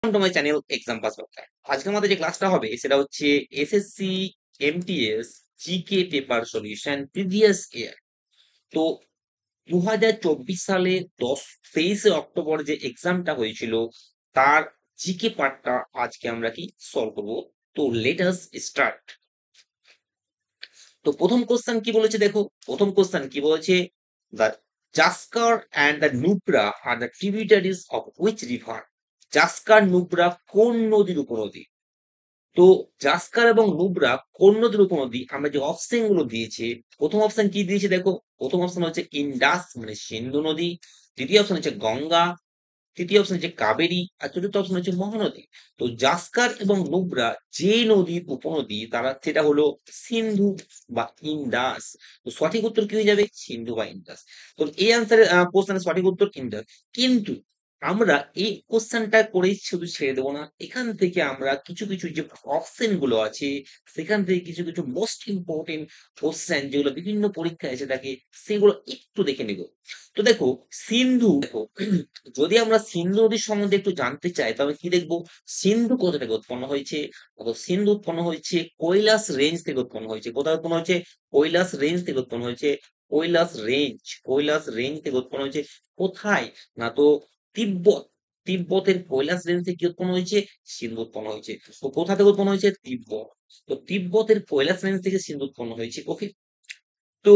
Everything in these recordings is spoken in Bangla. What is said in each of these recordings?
To my channel exam pass Bangla. আজকে আমাদের যে ক্লাসটা হবে সেটা হচ্ছে SSC MTS GK paper solution previous year. তো 2024 সালে 23 অক্টোবর যে এক্সামটা হয়েছিল তার জিকে পার্টটা আজকে আমরা কি সলভ করবো। তো লেট আস স্টার্ট। তো প্রথম কোশ্চেন কি বলেছে দেখো, প্রথম কোশ্চেন কি বলেছে, the Zanskar and the Nubra are the tributaries of which river. Zanskar Nubra কোন নদীর উপনদী? তো জাস্কার এবং নুব্রা কোন নদীর উপনদী? আমরা যে অপশন গুলো দিয়েছে, প্রথম অপশন কি দিয়েছে দেখো, প্রথম অপশন হচ্ছে ইন্ডাস মানে সিন্ধু নদী, দ্বিতীয় অপশন হচ্ছে গঙ্গা, তৃতীয় অপশন হচ্ছে কাবেরী, আর চতুর্থ অপশন হচ্ছে মহানদী। তো জাস্কার এবং নুব্রা যে নদীর উপনদী তারা সেটা হলো সিন্ধু বা ইন্ডাস। তো সঠিক উত্তর কি হয়ে যাবে? সিন্ধু বা ইন্ডাস। তো এই আনসারের কোশ্চেনের সঠিক উত্তর ইন্ডাস। কিন্তু আমরা এই কোশ্চেনটা করেই শুধু ছেড়ে দেবো না, এখান থেকে আমরা কিছু কিছু যে অপশন গুলো আছে সেখান থেকে কিছু কিছু মোস্ট ইম্পর্টেন্ট কোশ্চেন যেগুলো বিভিন্ন পরীক্ষায় এসে থাকে সেগুলো একটু দেখে নেব। তো দেখো, দেখো, যদি আমরা সিন্ধু নদীর সম্বন্ধে একটু জানতে চাই তবে কি দেখবো, সিন্ধু কোথা থেকে উৎপন্ন হয়েছে? দেখো, সিন্ধু উৎপন্ন হয়েছে কৈলাস রেঞ্জ থেকে উৎপন্ন হয়েছে। কোথায় উৎপন্ন হয়েছে? কৈলাস রেঞ্জ থেকে উৎপন্ন হয়েছে। কৈলাস রেঞ্জ থেকে উৎপন্ন হয়েছে। কোথায়? না তো তিব্বত। তিব্বতের কৈলাস রেঞ্জ থেকে কি উৎপন্ন হয়েছে? সিন্ধু উৎপন্ন হয়েছে। তো কোথা থেকে উৎপন্ন হয়েছে? তিব্বত। তো তিব্বতের কৈলাস রেঞ্জ থেকে সিন্ধু উৎপন্ন হয়েছে। ওকে। তো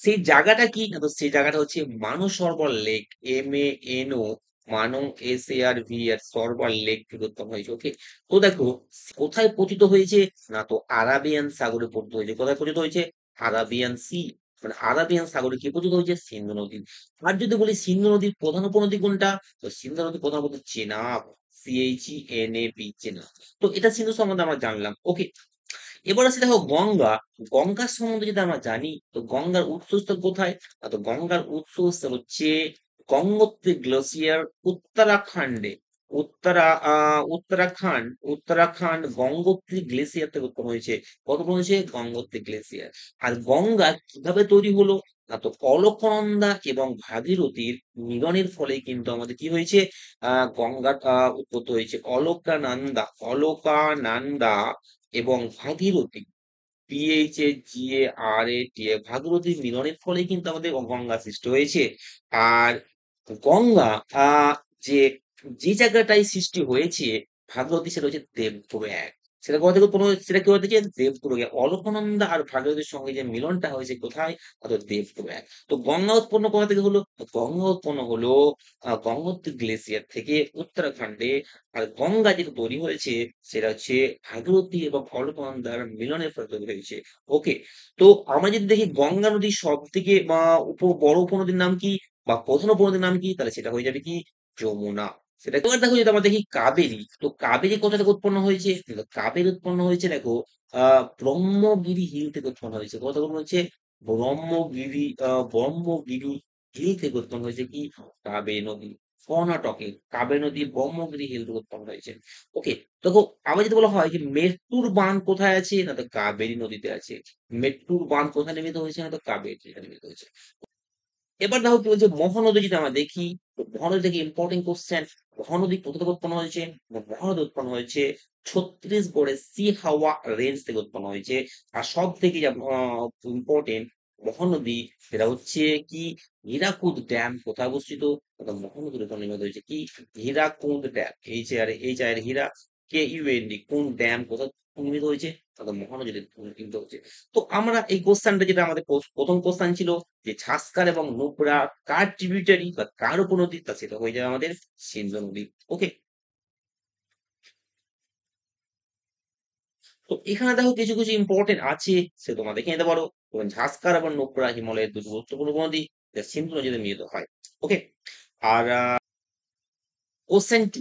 সেই জায়গাটা কি? না তো সেই জায়গাটা হচ্ছে মানসরোবর লেক। MANO, মানো, SARV, সরোবর লেক থেকে উৎপন্ন হয়েছে। ওকে। তো দেখো, কোথায় পতিত হয়েছে? না তো আরাবিয়ান সাগরে পতিত হয়েছে। কোথায় পতিত হয়েছে? আরাবিয়ান সি, মানে আরাবিয়ান সাগরে কি পতিত হয়েছে? সিন্ধু নদী। আর যদি বলি সিন্ধু নদীর প্রধান উপনদী কোনটা, তো সিন্ধু নদীর প্রধান উপনদী চেনাব। CHENAB, চেনাব। তো এটা সিন্ধু সম্বন্ধে আমরা জানলাম। ওকে। এবার আছে দেখো গঙ্গা। গঙ্গার সম্বন্ধে যদি আমরা জানি তো গঙ্গার উৎসস্থল কোথায়? তো গঙ্গার উৎসস্থল হচ্ছে গঙ্গোত্রী গ্লেসিয়ার উত্তরাখণ্ডে। উত্তরাখণ্ড গঙ্গোত্রী গ্লেসিয়ার থেকে উৎপন্ন হয়েছে। কত উৎপন্ন হয়েছে? গঙ্গোত্রী গ্লেসিয়ার। আর গঙ্গা কিভাবে তৈরি হলো? না তো অলকনন্দা এবং ভাগীরথীর মিলনের ফলে কিন্তু আমাদের কি হয়েছে? গঙ্গার উৎপত্তি হয়েছে। অলকানন্দা এবং ভাগীরথী, PHAGARATA, ভাগীরথীর মিলনের ফলে কিন্তু আমাদের গঙ্গা সৃষ্টি হয়েছে। আর গঙ্গা যে যে জায়গাটায় সৃষ্টি হয়েছে ভাগীরথী, সেটা হচ্ছে দেবপ্রয়াগ। সেটা কোথা থেকে উৎপন্ন হয়েছে? সেটা কি হয়েছে? দেবপ্রয়াগ। অলকনন্দা আর ভাগীরথীর সঙ্গে যে মিলনটা হয়েছে কোথায়? দেবপ্রয়াগ। তো গঙ্গা উৎপন্ন কোথা থেকে হলো? গঙ্গা উৎপন্ন হলো গঙ্গোত্রী গ্লেসিয়ার থেকে উত্তরাখণ্ডে। আর গঙ্গা যেটা তৈরি হয়েছে সেটা হচ্ছে ভাগীরথী এবং অলকনন্দার মিলনের ফলে তৈরি হয়েছে। ওকে। তো আমরা যদি দেখি গঙ্গা নদীর সব থেকে বড় উপনদীর নাম কি বা প্রধান উপনদীর নাম কি, তাহলে সেটা হয়ে যাবে কি? যমুনা। সেটা এবার দেখো, যদি আমরা দেখি কাবেরী, তো কাবেরী কোথা থেকে উৎপন্ন হয়েছে? তো কাবেরী উৎপন্ন হয়েছে দেখো ব্রহ্মগিরি হিল থেকে উৎপন্ন হয়েছে। কোথা থেকে উৎপন্ন হয়েছে? ব্রহ্মগিরি হিল থেকে উৎপন্ন হয়েছে কি? কাবেরী নদী। কর্ণাটকে কাবেরী নদী ব্রহ্মগিরি হিল থেকে উৎপন্ন হয়েছে। ওকে। দেখো, আবার যদি বলা হয় যে মেট্টুর বাঁধ কোথায় আছে? না তো কাবেরী নদীতে আছে। মেট্টুর বাঁধ কোথায় নির্মিত হয়েছে? না তো কাবেরী নদীতে নির্মিত হয়েছে। এবার দেখো কি বলছে, মহানদী যদি আমরা দেখি, তো মহানদী থেকে ইম্পর্টেন্ট কোশ্চেন। মহানদী কোথা থেকে উৎপন্ন হয়েছে? মহানদী উৎপন্ন হয়েছে ছত্তিশগড়ের সিহাওয়া রেঞ্জ থেকে উৎপন্ন হয়েছে। আর সব থেকে ইম্পর্টেন্ট মহানদী, সেটা হচ্ছে কি? হীরাকুদ ড্যাম কোথায় অবস্থিত? মহানদীর উপর নির্মিত হয়েছে কি? হীরাকুদ ড্যাম। এইচ আই এর হীরা, KUND, কোন ড্যাম কোথায় নির্মিত হয়েছে? মহানদীর নির্মিত হয়েছে। তো আমরা এই কোশ্চেনটা, যেটা আমাদের প্রথম কোশ্চেন ছিল যে ঝাস্কার এবং নুব্রা কার ট্রিবিউটারি বা কার উপনদী, তা সেটা হয়ে যাবে আমাদের সিন্ধু নদী। ওকে। তো এখানে দেখো কিছু কিছু ইম্পর্টেন্ট আছে, সে তোমরা দেখে নিতে পারো। যেমন ঝাস্কার এবং নুব্রা হিমালয়ের দুটি গুরুত্বপূর্ণ উপনদী, যা সিন্ধু নদীতে মিলিত হয়। ওকে। আর question two,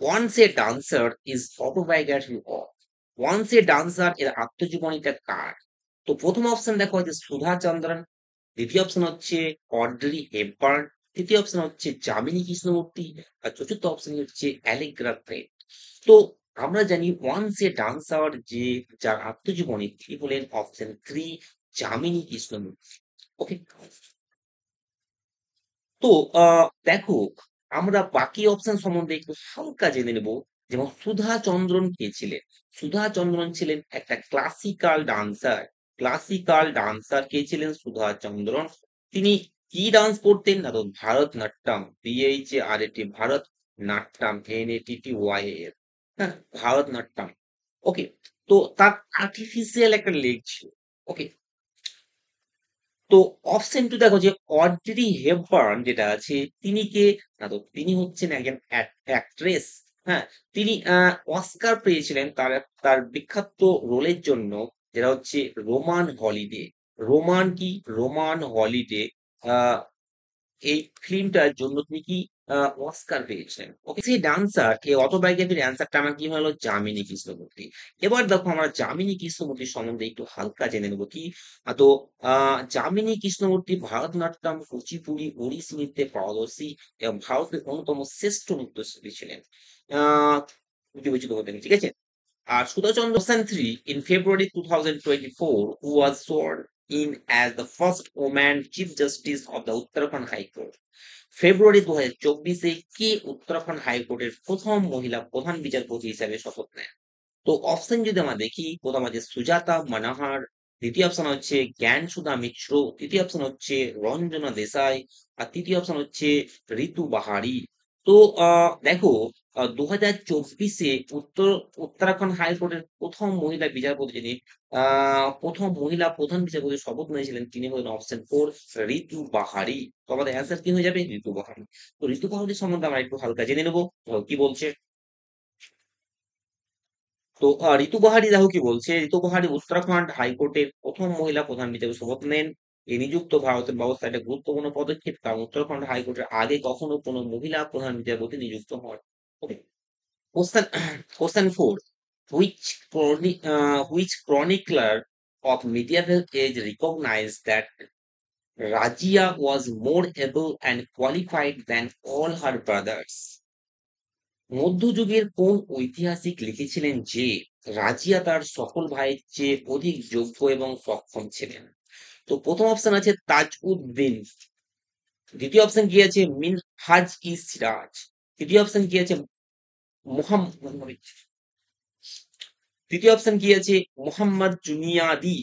once a dancer is autobiography of. Once a dancer এর আত্মজীবনীটা কার? তো প্রথম অপশন দেখো হচ্ছে সুধা চন্দ্রন, দ্বিতীয় অপশন হচ্ছে অড্রি হেপবার্ন, তৃতীয় অপশন হচ্ছে যামিনী কৃষ্ণমূর্তি, আর চতুর্থ অপশন হচ্ছে অ্যালেগ্রা প্রেট। তো আমরা জানি ওয়ান্স এ ডান্সার যে যার আত্মজীবনী তিনি হলেন অপশন 3 যামিনী কৃষ্ণমূর্তি। ওকে। তো দেখো, আমরা বাকি অপশন সম্বন্ধে একটু হালকা জেনে নেব। যেমন সুধা চন্দ্রন কে ছিলেন? সুধা চন্দ্রন ছিলেন একটা ক্লাসিক্যাল ডান্সার। ক্লাসিক্যাল ডান্সার কে ছিলেন? সুধা চন্দ্রন। তিনি কি ডান্স করতেন? না তো ভারতনাট্যম, BHARAT, ভারত নাট্যম, NATTYAM, হ্যাঁ, ভারতনাট্যম। ওকে, তো তার আর্টিফিশিয়াল একটা লেগ ছিল। ওকে, তো অপশন টু দেখো যে অড্রি হেপবার্ন যেটা আছে, তিনি কে? না তো তিনি হচ্ছেন একজন অ্যাক্ট্রেস। হ্যাঁ, তিনি অস্কার পেয়েছিলেন তার তার বিখ্যাত রোলের জন্য, যেটা হচ্ছে রোমান হলিডে। রোমান কি? Roman Holiday. আহ এই ফিল্মটার জন্য তিনি কি অস্কার পেয়েছিলেন। ওকে, সেই ডান্সার এই অটোবায়োগ্রাফির অ্যান্সারটা আমার কি হলো? যামিনী কৃষ্ণমূর্তি। এবার দেখো আমরা যামিনী কৃষ্ণমূর্তি সম্বন্ধে একটু হালকা জেনে নেবো কি। তো যামিনী কৃষ্ণমূর্তি ভারতনাট্যম, কুচিপুড়ি, ওড়িশি নৃত্যে পারদর্শী এবং ভারতের অন্যতম শ্রেষ্ঠ নৃত্যশিল্পী ছিলেন। আহ বিবেচিত হতেন, ঠিক আছে। Sudha Chandra Sen 3 in February 2024, who was sworn in as the first woman Chief Justice of the Uttarakhand High Court. ফেব্রুয়ারি 2024-এ কে উত্তরাখণ্ড হাইকোর্টের প্রথম মহিলা প্রধান বিচারপতি হিসেবে শপথ নেন? তো অপশন যদি আমরা দেখি, প্রথম আছে সুজাতা মানাহার, দ্বিতীয় অপশন হচ্ছে জ্ঞান সুধা মিশ্র, তৃতীয় অপশন হচ্ছে রঞ্জনা দেশাই, আর তৃতীয় অপশন হচ্ছে ঋতু বাহারি। তো দেখো, 2024-এ উত্তরাখণ্ড হাইকোর্টের প্রথম মহিলা বিচারপতি যিনি প্রথম মহিলা প্রধান বিচারপতি শপথ নিয়েছিলেন, তিনি হলেন অপশন ফোর, ঋতু বাহারি। তো আমাদের অ্যান্সার কি হয়ে যাবে? ঋতু বাহারি। তো ঋতু বাহারি সম্বন্ধে আমরা একটু হালকা জেনে নেবো। তো কি বলছে? তো ঋতু বাহারি দেখো কি বলছে। ঋতু বাহারি উত্তরাখণ্ড হাইকোর্টের প্রথম মহিলা প্রধান বিচারপতি শপথ নেন। এই নিযুক্ত ভারতের ব্যবস্থা একটা গুরুত্বপূর্ণ পদক্ষেপ, কারণ উত্তরাখণ্ড হাইকোর্টের আগে কখনো কোনো মহিলা প্রধান বিচারপতি নিযুক্ত হন। Okay, question question four, which chronicler of medieval age recognized that Rajia was more able and qualified than all her brothers? মধ্যযুগের কোন ঐতিহাসিক লিখেছিলেন যে রাজিয়া তার সকল ভাইয়ের চেয়ে অধিক যোগ্য এবং সক্ষম ছিলেন? তো প্রথম অপশন আছে তাজউদ্দিন, দ্বিতীয় অপশন কি আছে মিনহাজ ই সিরাজ, তৃতীয় অপশন কি আছে মোহাম্মদ, তৃতীয় অপশন কি আছে মোহাম্মদ জুনিয়াদি,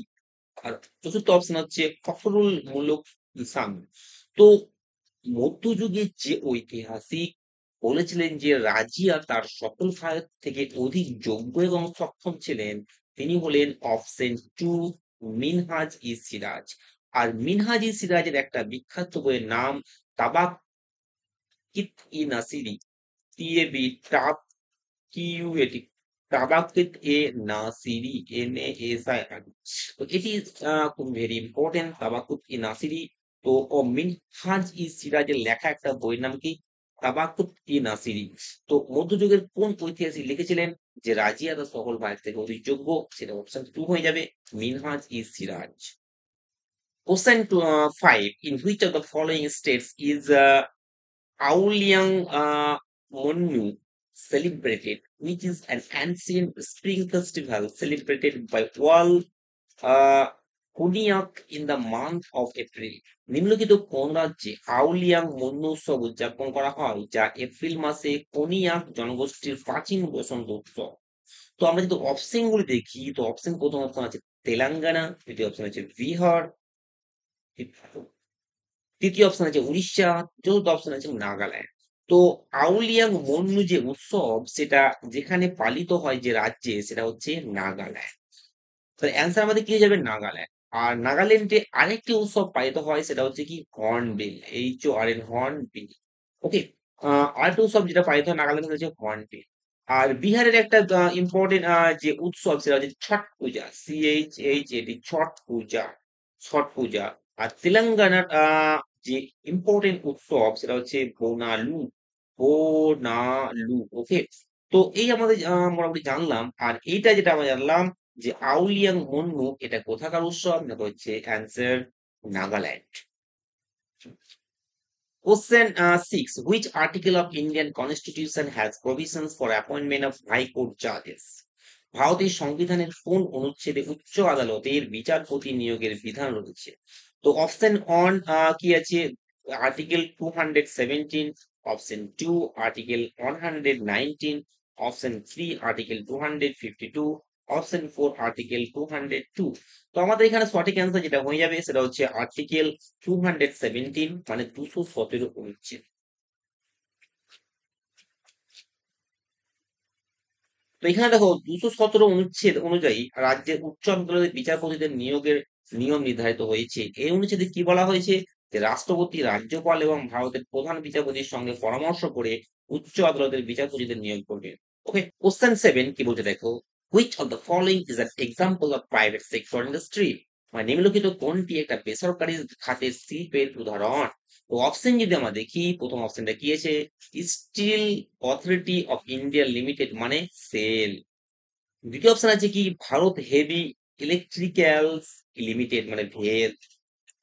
আর চতুর্থ অপশন হচ্ছে ফখরুল মুলক ইসলাম। তো মধ্যযুগের যে ঐতিহাসিক বলেছিলেন যে রাজিয়া তার সকল ভাইয়ের থেকে অধিক যোগ্য এবং সক্ষম ছিলেন, তিনি হলেন অপশন টু, মিনহাজ ই সিরাজ। আর মিনহাজ ই সিরাজের একটা বিখ্যাত বইয়ের নাম তাবাক কিত ই নাসিরি, TAB, টাব কিউএটি, তাবাকুত এ নাসিরি, NASIR। তো এটি খুব ভেরি ইম্পর্টেন্ট, তাবাকুত ই নাসিরি। তো মিনহাজ ই সিরাজের লেখা একটা বইয়ের নাম কি? তাবাকুত ই নাসিরি। তো মধ্যযুগের কোন ঐতিহাসিক লিখেছিলেন যে রাজিয়া তার সকল ভাইয়ের থেকে অধিক যোগ্য? সেটা অপশন টু হয়ে যাবে, মিনহাজ ই Siraj. Question 5. In which of the following states is Auliang Monnu celebrated, which is an ancient spring festival celebrated by all uh, Kuniak in the month of April? নিম্নলিখিত কোন রাজ্যে আউলিয়াং মন্নু উৎসব উদযাপন করা হয়, যা এপ্রিল মাসে কোনিয়াক জনগোষ্ঠীর প্রাচীন বসন্ত উৎসব? তো আমরা যদি অপশন গুলি দেখি, তো অপশন প্রথম অপশন আছে তেলেঙ্গানা, দ্বিতীয় অপশন আছে বিহার, তৃতীয় অপশন আছে উড়িষ্যা, চতুর্থ অপশন আছে নাগাল্যান্ড। তো আউলিয়াং মন্নু যে উৎসব, সেটা যেখানে পালিত হয় যে রাজ্যে, সেটা হচ্ছে নাগাল্যান্ড। তো অ্যান্সার আমাদের কি হয়ে যাবে? নাগাল্যান্ড। আর নাগাল্যান্ডে আরেকটি উৎসব পালিত হয়, সেটা হচ্ছে কি হর্নবিল, HORN, হর্নবিল। ওকে, আরেকটা উৎসব যেটা পালিত হয় নাগাল্যান্ডে হচ্ছে হর্নবিল। আর বিহারের একটা ইম্পর্টেন্ট যে উৎসব, সেটা হচ্ছে ছট পূজা, CHHAT, ছট পূজা, ছট পূজা। আর তেলেঙ্গানার যে ইম্পর্টেন্ট উৎসব, সেটা হচ্ছে বোনালু, বোনালু। ওকে, তো এই আমাদের মোটামুটি জানলাম। আর এইটা যেটা আমরা জানলাম যে আউলিয়াং মন্নু, এটা কোথাকার উৎসব? না, তো হচ্ছে answer Nagaland. Question 6. Which article of Indian Constitution has provisions for appointment of High Court judges? ভারতের সংবিধানের কোন অনুচ্ছেদে উচ্চ আদালতের বিচারপতি নিয়োগের বিধান রয়েছে? তো অপশন অন কি আছে? Article 217, option 2 article 119, option 3 article 252, option 4 article 202। তো আমাদের এখানে সঠিক অ্যান্সার যেটা হয়ে যাবে সেটা হচ্ছে আর্টিকেল 217, মানে 217 অনুচ্ছেদ। তো এখানে দেখো 217 অনুচ্ছেদ অনুযায়ী রাজ্যের উচ্চ আদালতের বিচারপতিদের নিয়োগের নিয়ম নির্ধারিত হয়েছে। এই অনুচ্ছেদে কি বলা হয়েছে, যে রাষ্ট্রপতি, রাজ্যপাল এবং ভারতের প্রধান বিচারপতির সঙ্গে পরামর্শ করে উচ্চ আদালতের বিচারপতিদের নিয়োগ করবে। ওকে, কোশ্চেন 7 কি বলছে দেখো, which of the following is an example of private sector industry, মানে নিম্নলিখিত কোনটি একটা বেসরকারি খাতের শিল্পের উদাহরণ। তো অপশন যদি আমরা দেখি, প্রথম অপশনটা কি আছে, steel authority of India limited, মানে সেল। দ্বিতীয় অপশন আছে কি, ভারত হেভি ইলেকট্রিক্যালস লিমিটেড, মানে ভেল।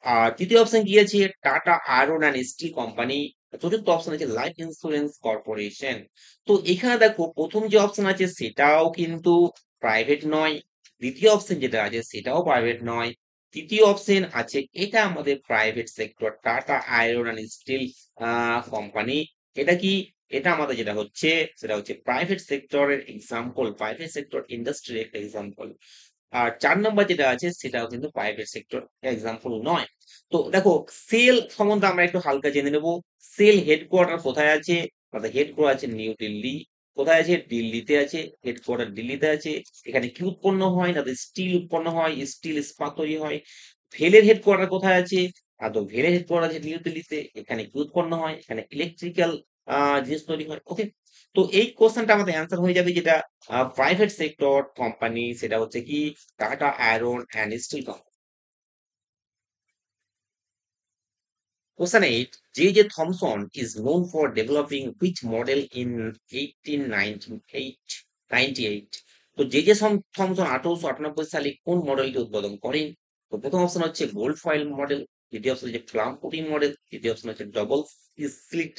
আর তৃতীয় অপশন কি আছে, tata iron and steel company. চতুর্থ অপশন আছে লাইফ ইন্স্যুরেন্স কর্পোরেশন। তো এখানে দেখো প্রথম যে অপশন আছে সেটাও কিন্তু প্রাইভেট নয়, দ্বিতীয় অপশন যেটা আছে সেটাও প্রাইভেট নয়, তৃতীয় অপশন আছে এটা আমাদের private sector, tata iron and steel company. এটা কি, এটা আমাদের যেটা হচ্ছে সেটা হচ্ছে প্রাইভেট সেক্টরের এক্সাম্পল, প্রাইভেট সেক্টর ইন্ডাস্ট্রির একটা এক্সাম্পল। আর ৪ নম্বর যেটা আছে সেটাও কিন্তু প্রাইভেট সেক্টর এক্সাম্পল নয়। তো দেখো, সেল সম্বন্ধে আমরা একটু হালকা জেনে নেব। সেল হেডকোয়ার্টার কোথায় আছে, হেডকোয়ার্টার আছে নিউ দিল্লি। কোথায় আছে, দিল্লিতে আছে, হেডকোয়ার্টার দিল্লিতে আছে। এখানে কি উৎপন্ন হয় না, স্টিল উৎপন্ন হয়, স্টিল ইস্পাত তৈরি হয়। ভেলের হেডকোয়ার্টার কোথায় আছে, তো ভেলের হেডকোয়ার্টার আছে নিউ দিল্লিতে। এখানে কি উৎপন্ন হয়, এখানে ইলেকট্রিক্যাল জিনিস তৈরি হয়। ওকে, তো এই কোশ্চেনটা আমাদের অ্যান্সার হয়ে যাবে যেটা প্রাইভেট সেক্টর কোম্পানি, সেটা হচ্ছে কি tata iron and steel company. Question 8. J. J. Thomson is known for developing which model in 1898? তো জে জে থমসন 1898 সালে কোন মডেলটি উদ্বোধন করেন? তো প্রথম অপশন হচ্ছে গোল্ড ফয়েল মডেল, দ্বিতীয় অপশন হচ্ছে প্লাম পুডিং মডেল, তৃতীয় অপশন হচ্ছে ডবল স্লিট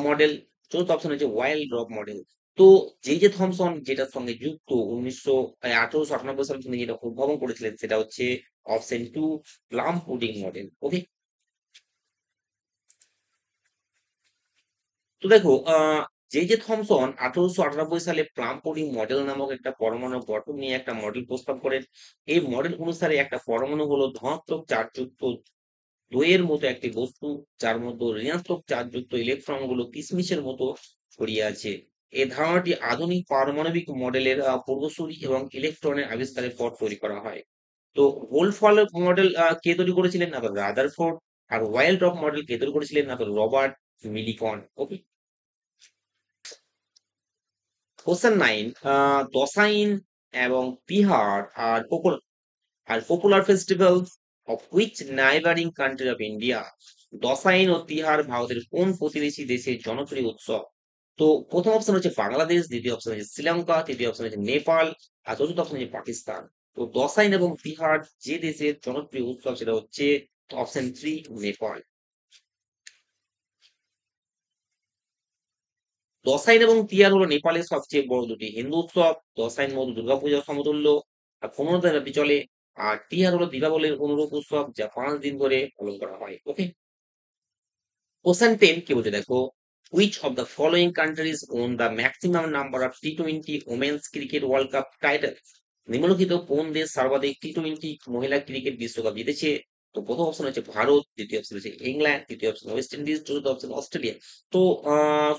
মডেল, চতুর্থ অপশন হচ্ছে ওয়াইল্ড ড্রপ মডেল। তো জে জে থমসন যেটার সঙ্গে যুক্ত 1898 সালে তিনি যেটা উদ্ভাবন করেছিলেন সেটা হচ্ছে অপশন 2 প্লাম পুডিং মডেল। ওকে, তো দেখো জে জে থমসন 1898 সালে প্লাম পুডিং মডেল নামক একটা পরমাণু গঠন নিয়ে একটা মডেল প্রস্তাব করেন। এই মডেল অনুসারে একটা পরমাণু হলো ধনাত্মক চার্জযুক্ত দইয়ের মতো একটি বস্তু, যার মধ্যে ঋণাত্মক চার্জযুক্ত ইলেকট্রনগুলো কিশমিশের মতো ছড়িয়ে আছে। এই ধারণাটি আধুনিক পারমাণবিক মডেলের পূর্বসূরি এবং ইলেকট্রনের আবিষ্কারের পর তৈরি করা হয়। তো ওলফল মডেল কে তৈরি করেছিলেন, না তো রাদারফোর্ড। আর ওয়াইল্ড ড্রপ মডেল কে তৈরি করেছিলেন, না তো Robert Millikan. Okay, question 9, Dashain এবং Tihar are popular festival of which neighbouring country of India. Dashain ও তিহার ভারতের কোন প্রতিবেশী দেশের জনপ্রিয় উৎসব? তো প্রথম অপশন হচ্ছে বাংলাদেশ, দ্বিতীয় অপশন হচ্ছে শ্রীলঙ্কা, তৃতীয় অপশন হচ্ছে নেপাল, আর চতুর্থ অপশন হচ্ছে পাকিস্তান। তো দসাইন এবং তিহার যে দেশের জনপ্রিয় উৎসব সেটা হচ্ছে অপশন 3 নেপাল। দসাইন এবং তিয়ার হলো নেপালের সবচেয়ে বড় দুটি হিন্দু উৎসব। দসাইন মূলত দুর্গাপূজার সমতুল্য আর 15 দিন ব্যাপী চলে। আর তিয়ার হলো দীপাবলির অনুরূপ উৎসব যা 5 দিন ধরে পালন করা হয়। ওকে, কোশ্চেন 10 কি বলছে দেখো, which of the following countries own the maximum number of T20 women's cricket world cup titles? নিম্নলিখিত কোন দেশ সর্বাধিক টি-টোয়েন্টি মহিলা ক্রিকেট বিশ্বকাপ জিতেছে? তো প্রথম অপশন হচ্ছে ভারত, দ্বিতীয় অপশন হচ্ছে ইংল্যান্ড, তৃতীয় অপশন ওয়েস্ট ইন্ডিজ, চতুর্থ অপশন অস্ট্রেলিয়া। তো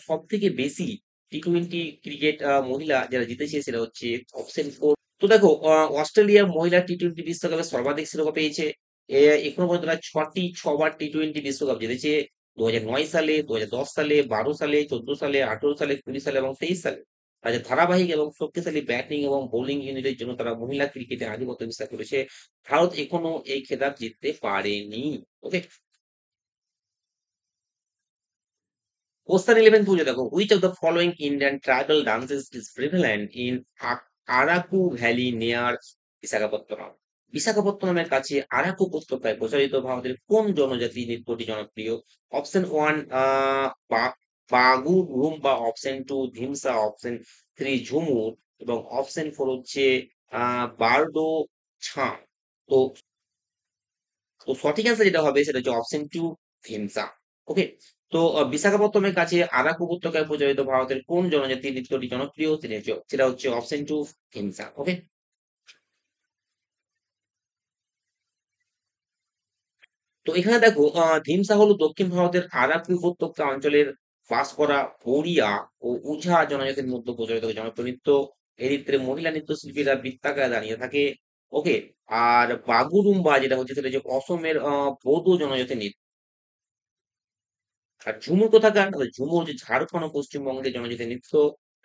সব থেকে বেশি টি-টোয়েন্টি ক্রিকেট মহিলা যারা জিতেছে সেটা হচ্ছে অপশন 4। তো দেখো অস্ট্রেলিয়া মহিলা টি-টোয়েন্টি বিশ্বকাপে সর্বাধিক শিরোপা পেয়েছে। এখনো পর্যন্ত তারা ছবার টি-টোয়েন্টি বিশ্বকাপ জিতেছে। 2009 সালে, 2010 সালে, 12 সালে, 14 সালে, 18 সালে, 20 সালে এবং 23 সালে। তাদের ধারাবাহিক এবং শক্তিশালী ব্যাটিং এবং বোলিং ইউনিটের জন্য তারা মহিলা ক্রিকেটে আধিপত্য বিস্তার করেছে। ভারত এখনো এই খেতাব জিততে পারেনি। ওকে, কোশ্চেন 11 বুঝে দেখো, which of the following Indian tribal dances is prevalent in Araku valley near Visakhapatnam. বিশাখাপত্তনমের কাছে আরাকু উপত্যকায় প্রচলিত ভারতের কোন জনজাতি নৃত্যটি জনপ্রিয়? Option 1 Bagurumba, option 2 Dhimsa, option 3 Jhumur এবং অপশন 4 হচ্ছে বারডো ছাঁ। তো তো সঠিক অ্যান্সার যেটা হবে সেটা হচ্ছে অপশন 2 ধিমসা। ওকে, তো বিশাখাপত্তনমের কাছে আরাক উপত্যকায় প্রচলিত ভারতের কোন জনজাতির নৃত্যটি জনপ্রিয়? সেটা হচ্ছে অপশন টু, হিমসা। ওকে। তো এখানে দেখো ধিমসা হলো দক্ষিণ ভারতের আরাকি উপত্যকা অঞ্চলের বাস করা ওড়িয়া ও উঝা জনজাতির মধ্যে প্রচলিত জনপ্রিয় নৃত্য। এই নৃত্যের মহিলা নৃত্যশিল্পীরা বৃত্তাকারে দাঁড়িয়ে থাকে। ওকে। আর বাগুরুম্বা যেটা হচ্ছে সেটা যে অসমের বড়ো জনজাতির নৃত্য। আর ঝুমুর কোথাকার না? ঝুমুর হচ্ছে ঝাড়খণ্ড ও পশ্চিমবঙ্গের জনজাতি নৃত্য।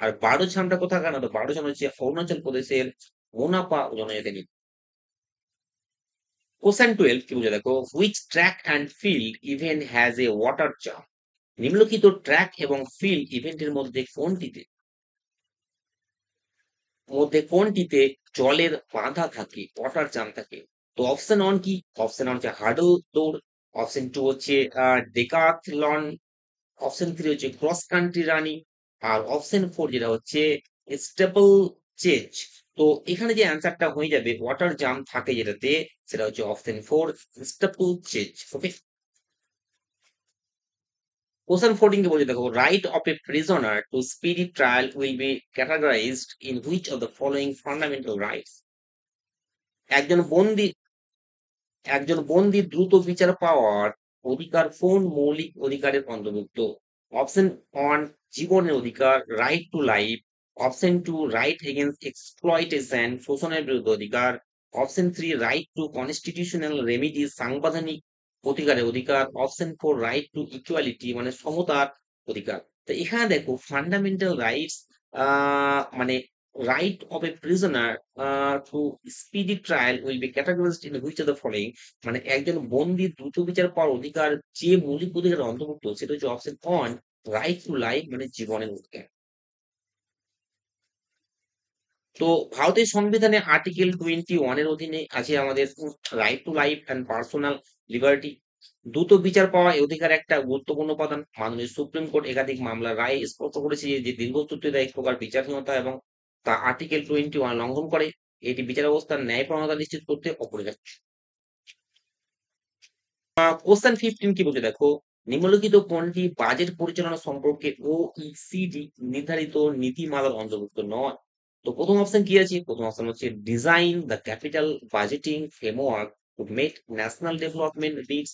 আর বারোছামটা কোথাকার না? তো বারোছাম হচ্ছে অরুণাচল প্রদেশের মোনাপা জনজাতি নৃত্য। কোশ্চেন 12 কি বুঝে দেখো, which track and field event has a water jump? নিম্নলিখিত ট্র্যাক এবং ফিল্ড ইভেন্টের মধ্যে কোনটিতে জলের বাঁধা থাকে, ওয়াটার জাম্প থাকে? তো অপশন ওয়ান কি? অপশন ওয়ান হচ্ছে হার্ডল দৌড়। অপশন টু হচ্ছে ডেকাথলন। অপশন থ্রি হচ্ছে ক্রস কান্ট্রি রানিং। আর অপশন ফোর যেটা হচ্ছে স্টেপল চেজ। তো এখানে যে অ্যান্সারটা হয়ে যাবে ওয়াটার জাম্প থাকে যেটাতে, সেটা হচ্ছে option four, steeplechase. Okay. Question 14 কে বলছে দেখো, right of a prisoner to speedy trial will be categorised in which of the following fundamental rights? একজন বন্দি একজন বন্দি দ্রুত বিচার পাওয়ার অধিকার কোন মৌলিক অধিকারের অন্তর্ভুক্ত? অপশন ওয়ান, জীবনের অধিকার, right to life. Option two, right against exploitation, শোষণের বিরুদ্ধে অধিকার। Option three, right to constitutional remedies, সাংবিধানিক অধিকারের অধিকার। Option four, right to equality মানে সমতার অধিকার। তো এখানে দেখো ফান্ডামেন্টাল রাইটস মানে right of a prisoner to speedy trial will be categorized in which of the following? মানে একজন বন্দি দ্রুত বিচার পাওয়ার অধিকার যে মৌলিক অধিকার অন্তর্ভুক্ত, সেটা হচ্ছে option one, right to life মানে জীবনের অধিকার। তো ভারতের সংবিধানে আর্টিকেল 21 এর অধীনে আছে আমাদের right to life and personal liberty. দ্রুত বিচার পাওয়া এই অধিকার একটা গুরুত্বপূর্ণ উপাদান। মাননীয় সুপ্রিম কোর্ট একাধিক মামলার রায় স্পষ্ট করেছে যে দীর্ঘসূত্রিতা এক প্রকার বিচারহীনতা এবং তা আর্টিকেল 21 লঙ্ঘন করে। এটি বিচার ব্যবস্থার ন্যায়প্রণতা নিশ্চিত করতে অপরিহার্য। কোশ্চেন 15 কি বলছে দেখো, নিম্নলিখিত কোনটি বাজেট পরিচালনা সম্পর্কে OECD নির্ধারিত নীতিমালার অন্তর্ভুক্ত নয়? তো প্রথম অপশন কি আছে? প্রথম অপশন হচ্ছে design the capital budgeting framework to make national development needs,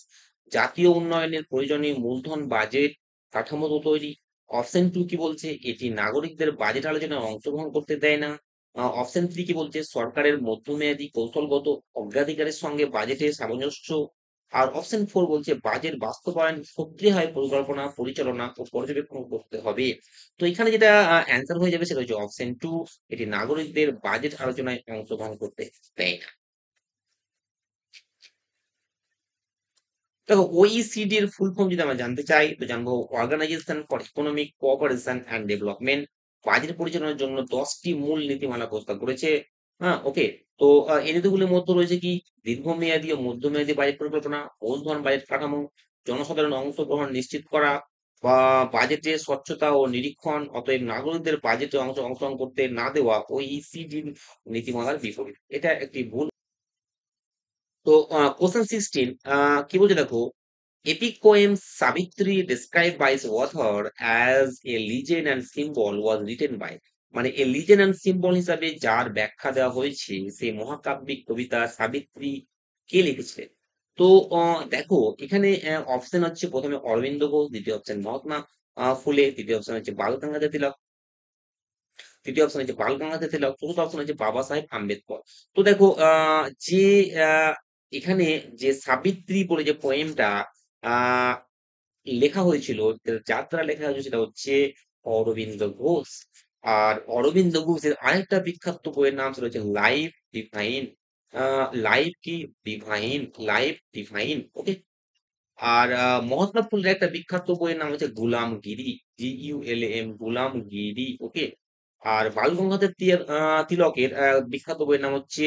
জাতীয় উন্নয়নের প্রয়োজনীয় মূলধন বাজেট কাঠামো তৈরি। অপশন টু কি বলছে? এটি নাগরিকদের বাজেট আলোচনায় অংশগ্রহণ করতে দেয় না। অপশন থ্রি কি বলছে? সরকারের মধ্যমেয়াদী কৌশলগত অগ্রাধিকারের সঙ্গে বাজেটের সামঞ্জস্য। আর অপশন ফোর বলছে বাজেট বাস্তবায়ন সক্রিয়ভাবে পরিকল্পনা, পরিচালনা ও পর্যবেক্ষণ করতে হবে। তো এখানে যেটা অ্যান্সার হয়ে যাবে সেটা হচ্ছে অপশন টু, এটি নাগরিকদের বাজেট আলোচনায় অংশগ্রহণ করতে দেয় না। দেখো OECD এর ফুল ফর্ম যদি আমরা জানতে চাই তো জানবো organisation for economic cooperation and development. Budget পরিচালনার জন্য 10টি মূল নীতিমালা প্রস্তাব করেছে। হ্যাঁ, ওকে। তো এই নীতিগুলির মধ্যে রয়েছে কি? দীর্ঘমেয়াদী ও মধ্যমেয়াদী বাজেট পরিকল্পনা, মূলধন বাজেট কাঠামো, জনসাধারণের অংশগ্রহণ নিশ্চিত করা, বা বাজেটের স্বচ্ছতা ও নিরীক্ষণ, অতএব নাগরিকদের বাজেটে অংশগ্রহণ করতে না দেওয়া OECD নীতিমালার বিপরীত। এটা একটি ভুল। তো কোশ্চেন 16 কি বলছে দেখো, epic poem Savitri described by its author as a legend and symbol was written by, মানে a legend and symbol হিসাবে যার ব্যাখ্যা দেওয়া হয়েছে সেই মহাকাব্যিক কবিতা সাবিত্রী কে লিখেছিলেন? তো দেখো এখানে অপশন হচ্ছে প্রথমে অরবিন্দ ঘোষ, দ্বিতীয় অপশন মহাত্মা ফুলে, তৃতীয় অপশন হচ্ছে বাল গঙ্গাধর তিলক, তৃতীয় অপশন হচ্ছে বাল গঙ্গাধর তিলক, চতুর্থ অপশন হচ্ছে বাবা সাহেব আম্বেদকর। তো দেখো যে আহ, এখানে যে সাবিত্রী বলে যে পোয়েমটা আহ লেখা হয়েছিল, যার দ্বারা লেখা হয়েছিল সেটা হচ্ছে অরবিন্দ ঘোষ। আর অরবিন্দ ঘোষের আরেকটা বিখ্যাত বইয়ের নাম সেটা হচ্ছে লাইফ ডিভাইন। লাইফ কি? Divine, life divine. ওকে। আর মহাত্মা ফুলের একটা বিখ্যাত বইয়ের নাম হচ্ছে গুলামগিরি, GULAM, গুলামগিরি। ওকে। আর বাল গঙ্গাধর তিলকের বিখ্যাত বইয়ের নাম হচ্ছে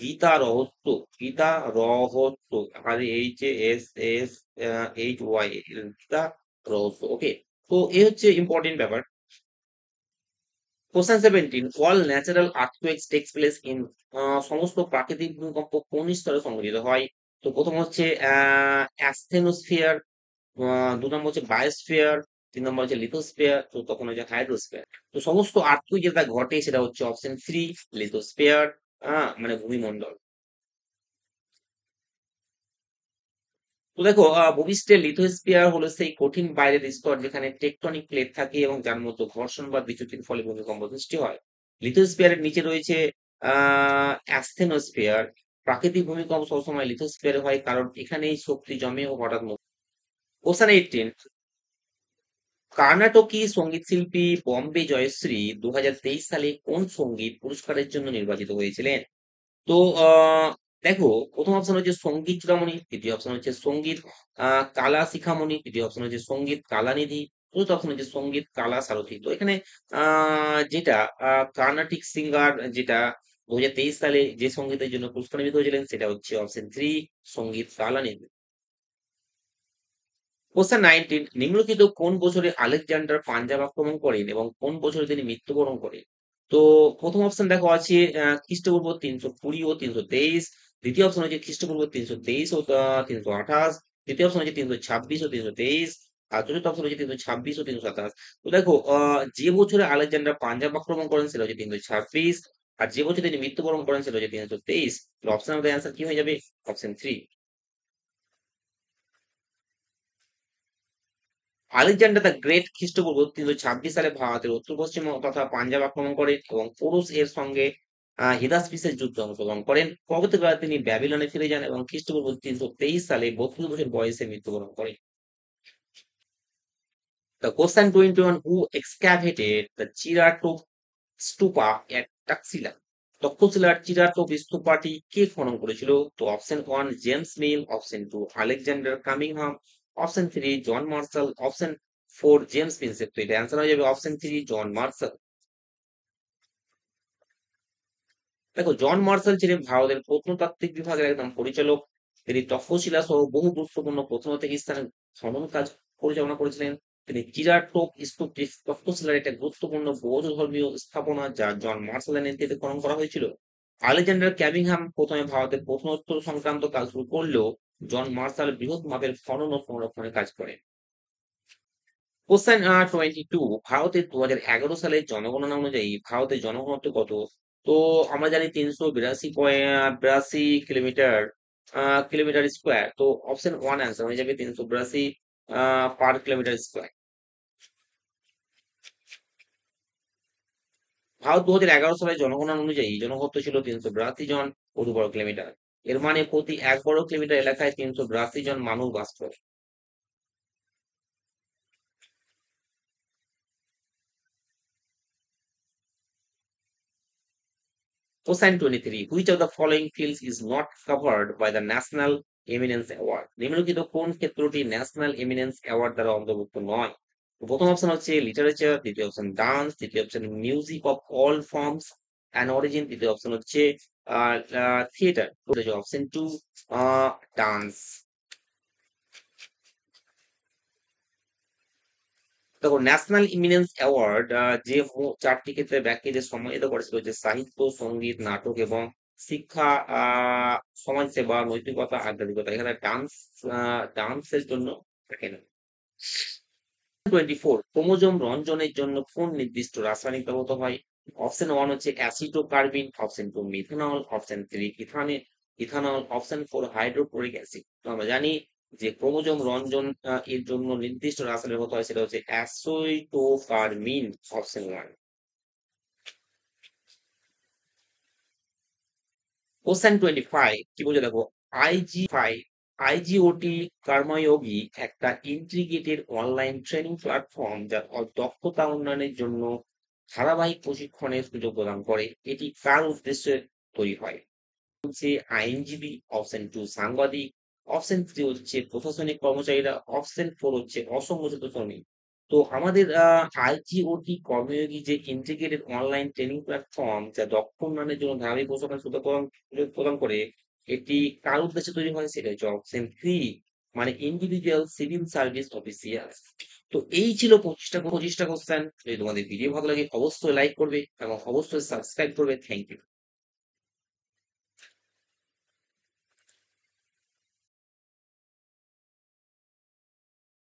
গীতা রহস্য, গীতা রহস্য, আর HSSHY, গীতা রহস্য। ওকে। তো এই হচ্ছে ইম্পর্টেন্ট ব্যাপার। Question 17, all natural earthquakes takes place in, সমস্ত প্রাকৃতিক ভূমিকম্প কোন স্তরে সংঘটিত হয়? তো প্রথম হচ্ছে অ্যাসথেনোস্ফিয়ার, দু নম্বর হচ্ছে বায়োস্ফিয়ার, ৩ নম্বর হচ্ছে লিথোস্ফিয়ার, তো তখন হচ্ছে হাইড্রোস্ফিয়ার। তো সমস্ত আর্থকুইক যেটা ঘটে সেটা হচ্ছে অপশন 3 লিথোস্ফিয়ার, মানে ভূমিমণ্ডল। তো দেখো ভূপৃষ্ঠের লিথোস্ফিয়ার হলো সেই কঠিন বাইরের স্তর যেখানে টেকটনিক প্লেট থাকে এবং যার মধ্যে ঘর্ষণ বা বিচ্যুতির ফলে ভূমিকম্প সৃষ্টি হয়। লিথোস্ফিয়ারের নিচে রয়েছে অ্যাসথেনোস্ফিয়ার। প্রাকৃতিক ভূমিকম্প সবসময় লিথোস্ফিয়ারে হয় কারণ এখানেই শক্তি জমে ও হঠাৎ কোশ্চেন 18, কর্ণাটকী সঙ্গীতশিল্পী বম্বে জয়শ্রী 2023 সালে কোন সঙ্গীত পুরস্কারের জন্য নির্বাচিত হয়েছিলেন? তো দেখো, প্রথম অপশন হচ্ছে সঙ্গীত চূড়ামণি, দ্বিতীয় অপশন হচ্ছে সঙ্গীত কালা শিখামণি, তৃতীয় অপশন হচ্ছে সঙ্গীত কালানিধি, চতুর্থ অপশন হচ্ছে সঙ্গীত কালা সারথি। তো এখানে যেটা কার্নাটিক সিঙ্গার যেটা 2023 সালে যে সঙ্গীতের জন্য পুরস্কার নির্মিত হয়েছিলেন সেটা হচ্ছে অপশন 3 সঙ্গীত কালানিধি। কোশ্চেন 19, নিম্নলিখিত কোন বছরে আলেকজান্ডার পাঞ্জাব আক্রমণ করেন এবং কোন বছরে তিনি মৃত্যুবরণ করেন? তো প্রথম অপশন দেখো আছে খ্রিস্টপূর্ব 320 ও 323, দ্বিতীয় অপশন হচ্ছে খ্রিস্টপূর্ব 323 ও 328, তৃতীয় অপশন হচ্ছে 326 ও 323, আর চতুর্থ অপশন হচ্ছে 326 ও 327। তো দেখো যে বছরে আলেকজান্ডার পাঞ্জাব আক্রমণ করেন সেটা হচ্ছে 326, আর যে বছরে তিনি মৃত্যুবরণ করেন সেটা হচ্ছে 323। অপশন অফ দ্য অ্যান্সার কি হয়ে যাবে? অপশন 3। আলেকজান্ডার দ্য গ্রেট খ্রিস্টপূর্ব 326 সালে ভারতের উত্তর পশ্চিম তথা পাঞ্জাব আক্রমণ করেন এবং পোরুস এর সঙ্গে হিদাসপিসের যুদ্ধে অংশগ্রহণ করেন। পরবর্তীকালে তিনি ব্যাবিলনে ফিরে যান এবং খ্রিস্টপূর্ব 323 সালে 32 বছর বয়সে মৃত্যুবরণ করেন। The question 21, who excavated the Chiratok stupa at Taxila? তক্ষশিলার চিরাটোপ স্তূপাটি কে খনন করেছিল? তো option 1 James Mill, option 2 Alexander Cunningham, option 3 John Marshall, option 4 James Prinsep. তো এটা অ্যান্সার হয়ে যাবে অপশন 3 জন মার্শাল। দেখো, জন মার্শাল ছিলেন ভারতের প্রত্নতাত্ত্বিক বিভাগের একদম পরিচালক। তিনি তক্ষশিলা সহ বহু গুরুত্বপূর্ণ প্রত্নতাত্ত্বিক স্থানের খনন কাজ পরিচালনা করেছিলেন। তিনি চিরাটোপ স্তূপটি তক্ষশিলার একটা গুরুত্বপূর্ণ বৌদ্ধ ধর্মীয় স্থাপনা যা জন মার্শালের নেতৃত্বে খনন করা হয়েছিল। আলেকজান্ডার ক্যাভিংহাম প্রথমে ভারতের প্রত্নতত্ত্ব সংক্রান্ত কাজ শুরু করলেও জন মার্শাল বৃহৎ মাপের খনন ও সংরক্ষণের কাজ করেন। কোশ্চেন 22, ভারতের 2011 সালের জনগণনা অনুযায়ী ভারতের জনঘনত্ব কত? তো আমরা জানি 382 কিলোমিটার কিলোমিটার স্কোয়ার। তো অপশন 1 অ্যান্সার হয়ে যাবে 382 পার কিলোমিটার স্কোয়ার। ভারত 2011 সালের জনগণনা অনুযায়ী জনঘনত্ব ছিল 382 জন প্রতি বর্গ কিলোমিটার। এর মানে প্রতি 1 বর্গ কিলোমিটার এলাকায় 382 জন মানুষ বাস করে। Question 23, which of the following fields is not covered by the National Eminence Award? নিম্নলিখিত কোন ক্ষেত্রটি ন্যাশনাল এমিনেন্স অ্যাওয়ার্ড দ্বারা অন্তর্ভুক্ত নয়? তো প্রথম অপশন হচ্ছে লিটারেচার, দ্বিতীয় অপশন ডান্স, তৃতীয় option music of all forms and origin, তৃতীয় অপশন হচ্ছে থিয়েটার। Option 2 dance. দেখো, ন্যাশনাল ইমিনেন্স অ্যাওয়ার্ড যে চারটি ক্ষেত্রে ব্যক্তিদের সম্মানিত করেছিল যে সাহিত্য, সঙ্গীত, নাটক এবং শিক্ষা, সমাজসেবা, নৈতিকতা, আধ্যাত্মিকতা। এখানে ডান্সের জন্য থাকে না। 24, ক্রোমোজোম রঞ্জনের জন্য কোন নির্দিষ্ট রাসায়নিক ব্যবহৃত হয়? অপশন 1 হচ্ছে অ্যাসিটোকার্বিন, option 2 methanol, option 3 ethanol, option 4 hydrochloric acid. তো আমরা জানি যে ক্রোমোজোম রঞ্জন এর জন্য নির্দিষ্ট রাসায়নিক ব্যবহৃত হয় সেটা হচ্ছে অ্যাসিটোকার্বিন, অপশন 1। কোশ্চেন 25 কি বলছে দেখো, আইজিওটি কর্মযোগী একটা ইন্টিগ্রেটেড অনলাইন ট্রেনিং প্ল্যাটফর্ম যা দক্ষতা উন্নয়নের জন্য ধারাবাহিক প্রশিক্ষণের সুযোগ প্রদান করে। এটি কার উদ্দেশ্যে তৈরি হয়? হচ্ছে আইনজীবী, অপশন 2 সাংবাদিক, অপশন 3 হচ্ছে প্রশাসনিক কর্মচারীরা, অপশন 4 হচ্ছে অসংগঠিত শ্রমিক। তো আমাদের আইজিওটি কর্মযোগী যে ইন্টিগ্রেটেড অনলাইন ট্রেনিং প্ল্যাটফর্ম যা দক্ষ উন্নয়নের জন্য ধারাবাহিক প্রশিক্ষণ সুযোগ প্রদান করে, এটি কার উদ্দেশ্যে তৈরি হয়? সেটা হচ্ছে অপশন 3 মানে ইন্ডিভিজুয়াল সিভিল সার্ভিস অফিসিয়াল। তো এই ছিল 25টা কোশ্চেন। যদি তোমাদের ভিডিও ভালো লাগে অবশ্যই লাইক করবে এবং অবশ্যই সাবস্ক্রাইব করবে। Thank you.